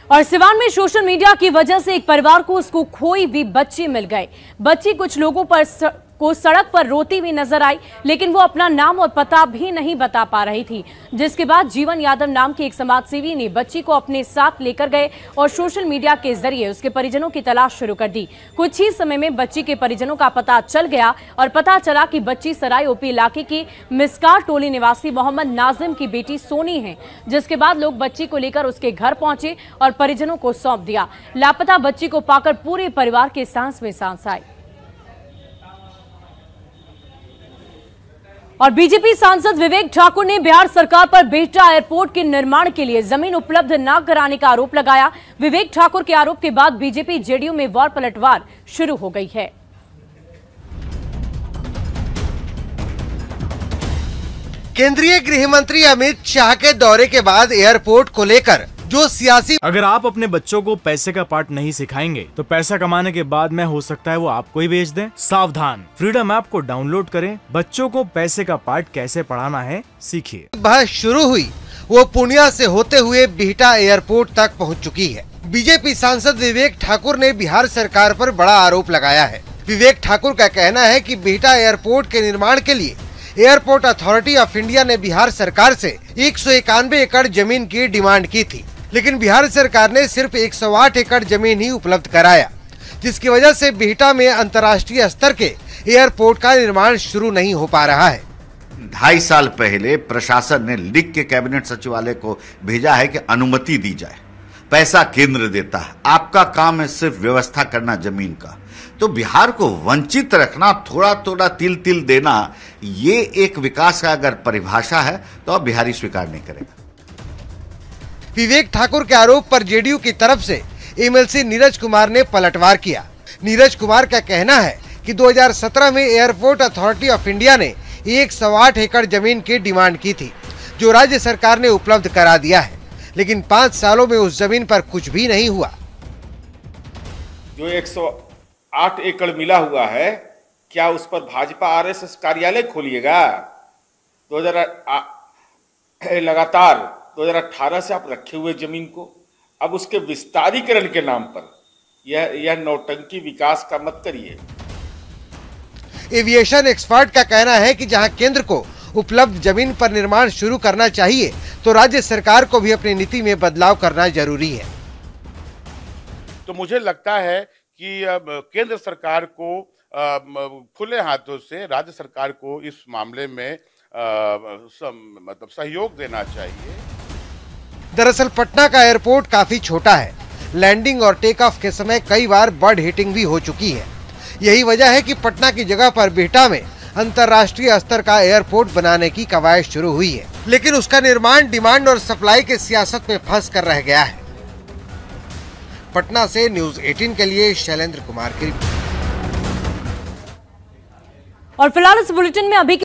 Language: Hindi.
और सिवान में सोशल मीडिया की वजह से एक परिवार को उसको खोई हुई बच्ची मिल गई। बच्ची कुछ लोगों को सड़क पर रोती हुई नजर आई, लेकिन वो अपना नाम और पता भी नहीं बता पा रही थी, जिसके बाद जीवन यादव नाम के एक समाजसेवी ने बच्ची को अपने साथ लेकर गए और सोशल मीडिया के जरिए उसके परिजनों की तलाश शुरू कर दी। कुछ ही समय में बच्ची के परिजनों का पता चल गया और पता चला कि बच्ची सराय ओपी इलाके की मिसकार टोली निवासी मोहम्मद नाजिम की बेटी सोनी है, जिसके बाद लोग बच्ची को लेकर उसके घर पहुंचे और परिजनों को सौंप दिया। लापता बच्ची को पाकर पूरे परिवार के सांस में सांस आई। और बीजेपी सांसद विवेक ठाकुर ने बिहार सरकार पर बिहटा एयरपोर्ट के निर्माण के लिए जमीन उपलब्ध न कराने का आरोप लगाया। विवेक ठाकुर के आरोप के बाद बीजेपी जेडीयू में वार पलटवार शुरू हो गई है। केंद्रीय गृह मंत्री अमित शाह के दौरे के बाद एयरपोर्ट को लेकर जो सियासी, अगर आप अपने बच्चों को पैसे का पार्ट नहीं सिखाएंगे तो पैसा कमाने के बाद में हो सकता है वो आपको ही बेच दें। सावधान, फ्रीडम ऐप को डाउनलोड करें, बच्चों को पैसे का पार्ट कैसे पढ़ाना है सीखिए। बहस शुरू हुई वो पूर्णिया से होते हुए बिहटा एयरपोर्ट तक पहुंच चुकी है। बीजेपी सांसद विवेक ठाकुर ने बिहार सरकार पर बड़ा आरोप लगाया है। विवेक ठाकुर का कहना है कि बिहटा एयरपोर्ट के निर्माण के लिए एयरपोर्ट अथॉरिटी ऑफ इंडिया ने बिहार सरकार से 191 एकड़ जमीन की डिमांड की थी, लेकिन बिहार सरकार ने सिर्फ 108 एकड़ जमीन ही उपलब्ध कराया, जिसकी वजह से बिहटा में अंतर्राष्ट्रीय स्तर के एयरपोर्ट का निर्माण शुरू नहीं हो पा रहा है। 2.5 साल पहले प्रशासन ने लिख के कैबिनेट सचिवालय को भेजा है कि अनुमति दी जाए, पैसा केंद्र देता है, आपका काम है सिर्फ व्यवस्था करना जमीन का। तो बिहार को वंचित रखना, थोड़ा थोड़ा तिल तिल देना, ये एक विकास का अगर परिभाषा है तो अब बिहारी स्वीकार नहीं करेगा। विवेक ठाकुर के आरोप पर जेडीयू की तरफ से एमएलसी नीरज कुमार ने पलटवार किया। नीरज कुमार का कहना है कि 2017 में एयरपोर्ट अथॉरिटी ऑफ इंडिया ने 108 एकड़ जमीन की डिमांड की थी, जो राज्य सरकार ने उपलब्ध करा दिया है, लेकिन 5 सालों में उस जमीन पर कुछ भी नहीं हुआ। जो 108 एकड़ मिला हुआ है, क्या उस पर भाजपा आरएसएस कार्यालय खोलिएगा? लगातार 2018 से आप रखे हुए जमीन को अब उसके विस्तारीकरण के नाम पर यह नौटंकी विकास का मत करिए। एविएशन एक्सपर्ट का कहना है कि जहां केंद्र को उपलब्ध जमीन पर निर्माण शुरू करना चाहिए, तो राज्य सरकार को भी अपनी नीति में बदलाव करना जरूरी है। तो मुझे लगता है कि केंद्र सरकार को खुले हाथों से राज्य सरकार को इस मामले में मतलब सहयोग देना चाहिए। दरअसल पटना का एयरपोर्ट काफी छोटा है। लैंडिंग और टेक ऑफ के समय कई बार बर्ड हिटिंग भी हो चुकी है। यही वजह है कि पटना की जगह पर बिहटा में अंतर्राष्ट्रीय स्तर का एयरपोर्ट बनाने की कवायद शुरू हुई है, लेकिन उसका निर्माण डिमांड और सप्लाई के सियासत में फंस कर रह गया है। पटना से न्यूज़ 18 के लिए शैलेंद्र कुमार की रिपोर्ट। और फिलहाल इस बुलेटिन में अभी